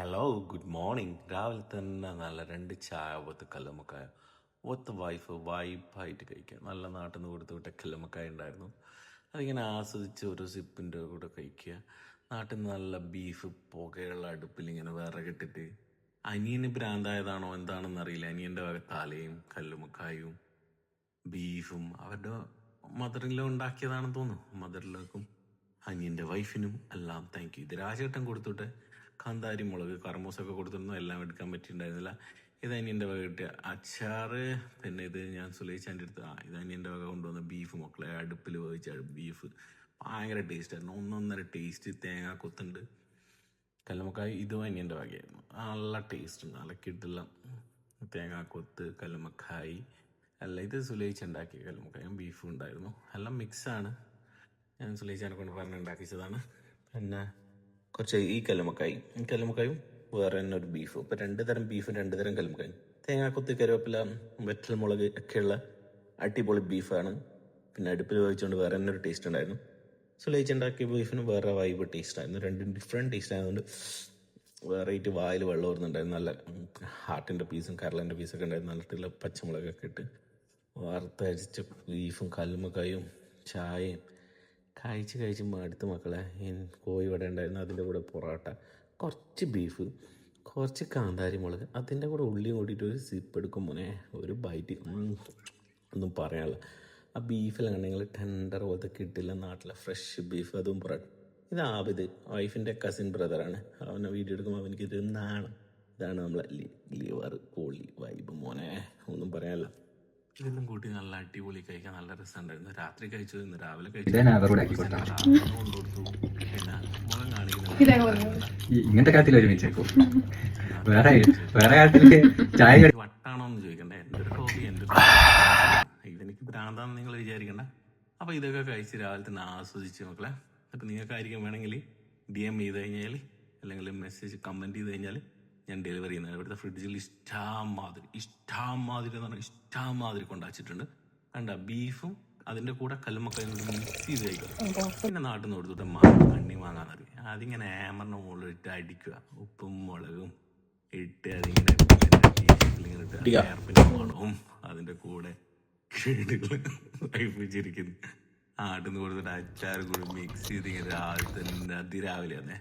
Hello good morning. രാവിലെ തന്നെ നല്ല 2 ചായ ഒത്ത് കല്ലുമ്മക്കായ ഒത്ത് വൈബായിട്ട് കഴിക്കുക. നല്ല നാട്ടിൽ നിന്ന് കൊടുത്തു വിട്ട കല്ലുമ്മക്കായ ഉണ്ടായിരുന്നു. അതിങ്ങനെ ആസ്വദിച്ച് ഒരു സിപ്പിൻ്റെ കൂടെ കഴിക്കുക. നാട്ടിൽ നിന്ന് നല്ല ബീഫ് പുകയുള്ള അടുപ്പിൽ ഇങ്ങനെ വിറകിട്ടിട്ട്, അനിയന് ഭ്രാന്തായതാണോ എന്താണെന്ന് അറിയില്ല, അനിയൻ്റെ വക തലയും കല്ലുമ്മക്കായും ബീഫും അവരുടെ മദറിലോ ഉണ്ടാക്കിയതാണെന്ന് തോന്നുന്നു. മദറിലേക്കും അനിയൻ്റെ വൈഫിനും എല്ലാം താങ്ക് യു. ഇത് രാജേട്ടൻ കൊടുത്തിട്ട് കാന്താരി മുളക് കർമൂസൊക്കെ കൊടുത്തിരുന്നു, എല്ലാം എടുക്കാൻ പറ്റിയിട്ടുണ്ടായിരുന്നില്ല. ഇത് അനിയൻ്റെ വക കിട്ടിയ അച്ചാറ്. പിന്നെ ഇത് ഞാൻ സുലൈച്ചാൻ്റെ അടുത്ത് ഇത് അനിയൻ്റെ വക കൊണ്ടുവന്ന ബീഫ് മക്കളെ അടുപ്പിൽ വേവിച്ച ബീഫ് ഭയങ്കര ടേസ്റ്റായിരുന്നു. 1.5 ടേസ്റ്റ്. തേങ്ങ കൊത്തുണ്ട്. കല്ലുമ്മക്കായ് ഇതും അനിയൻ്റെ വകയായിരുന്നു. നല്ല ടേസ്റ്റ് ഉണ്ട്, നല്ല കിട്ടില്ല. തേങ്ങാക്കൊത്ത് കല്ലുമ്മക്കായ് എല്ലാം ഇത് സുലൈച്ച് ഉണ്ടാക്കിയ കല്ലുമ്മക്കായും ബീഫും ഉണ്ടായിരുന്നു. എല്ലാം മിക്സാണ്. ഞാൻ സുലൈച്ചാനെ കൊണ്ട് പറഞ്ഞുണ്ടാക്കിച്ചതാണ്. പിന്നെ കുറച്ച് ഈ കല്ലുമ്മക്കായും വേറെ തന്നെ ഒരു ബീഫും. ഇപ്പം 2 തരം ബീഫും 2 തരം കല്ലുമ്മക്കായും. തേങ്ങാക്കൊത്ത് കരുവേപ്പില വെറ്റൽ മുളക് ഒക്കെയുള്ള അടിപൊളി ബീഫാണ്. പിന്നെ അടുപ്പിൽ വേവിച്ചുകൊണ്ട് വേറെ തന്നെ ഒരു ടേസ്റ്റ് ഉണ്ടായിരുന്നു. സുലൈച്ച് ഉണ്ടാക്കിയ ബീഫിന് വേറെ വൈബ് ടേസ്റ്റ് ആയിരുന്നു. 2 ഡിഫറെൻറ്റ് ടേസ്റ്റ് ആയതുകൊണ്ട് വെറൈറ്റി വായിൽ വെള്ളം വരുന്നുണ്ടായിരുന്നു. നല്ല ഹാർട്ടിൻ്റെ പീസും കരളിൻ്റെ പീസൊക്കെ ഉണ്ടായിരുന്നു. നല്ലിട്ടുള്ള പച്ചമുളകൊക്കെ ഇട്ട് വറുത്തരിച്ച ബീഫും കല്ലുമ്മക്കായും ചായയും കഴിച്ച് മടുത്ത് മക്കളെ. കോഴി വട ഉണ്ടായിരുന്നു, അതിൻ്റെ കൂടെ പൊറോട്ട, കുറച്ച് ബീഫ്, കുറച്ച് കാന്താരി മുളക്, അതിൻ്റെ കൂടെ ഉള്ളിയും കൂട്ടിയിട്ട് ഒരു സിപ്പ് എടുക്കും മോനെ, ഒരു ബൈറ്റ് ഒന്നും പറയാനില്ല. ആ ബീഫിലാണെങ്കിൽ ടെൻഡർ പോലത്തെ കിട്ടില്ല, നാട്ടിലെ ഫ്രഷ് ബീഫ്, അതും പൊറോട്ട. ഇത് ആബിദ് വൈഫിൻ്റെ കസിൻ ബ്രദറാണ്. അവനെ വീഡിയോ എടുക്കുമ്പോൾ അവനിക്ക് ഇത് നാണം. ഇതാണ് നമ്മളെ ലിവർ കോളി വൈബ് മോനെ, ഒന്നും പറയാനില്ല. ഇതെല്ലാം കൂട്ടി നല്ല അടിപൊളി കഴിക്കാൻ നല്ല രസമുണ്ടായിരുന്നു. രാത്രി കഴിച്ചു, ഇന്ന് രാവിലെ കഴിച്ചു. ഇങ്ങനത്തെ കാര്യത്തിൽ ഒരുമിച്ചേക്കും. വേറെ കാര്യത്തില് ചായ വട്ടാണോന്ന് ചോദിക്കണ്ടേ. എൻ്റെ ഒരു ഹോബി, എൻ്റെ ഇതെനിക്ക് ഭ്രാന്താന്ന് നിങ്ങൾ വിചാരിക്കണ്ട. അപ്പോൾ ഇതൊക്കെ കഴിച്ച് രാവിലെ തന്നെ ആസ്വദിച്ച് മക്കളെ. അപ്പം നിങ്ങൾക്കായിരിക്കും വേണമെങ്കിൽ DM ചെയ്ത് കഴിഞ്ഞാൽ, അല്ലെങ്കിൽ മെസ്സേജ് കമൻറ്റ് ചെയ്ത് കഴിഞ്ഞാൽ ഞാൻ ഡെലിവറി ചെയ്യുന്നത്. ഇവിടുത്തെ ഫ്രിഡ്ജിൽ ഇഷ്ടമാതിരി എന്ന് പറഞ്ഞാൽ ഇഷ്ടമാതിരി കൊണ്ടുവച്ചിട്ടുണ്ട്. കണ്ട ബീഫും അതിൻ്റെ കൂടെ കല്ലുമ്മക്കായും കൂടി മിക്സ് ചെയ്ത് കഴിക്കുക. പിന്നെ നാട്ടിൽ നിന്ന് കൊടുത്തിട്ട് കണ്ണി വാങ്ങാന്നറിയാം. അതിങ്ങനെ ആമറിൻ്റെ മുകളിൽ ഇട്ട് അടിക്കുക, ഉപ്പും മുളകും ഇട്ട് അതിങ്ങനെ ഇട്ട് മണവും അതിൻ്റെ കൂടെ വൈപ്പിച്ചിരിക്കുന്നു. നാട്ടിൽ നിന്ന് കൊടുത്തിട്ട് അച്ചാർ കൂടി മിക്സ് ചെയ്ത് രാവിലെ തന്നെ അതിരാവിലെ തന്നെ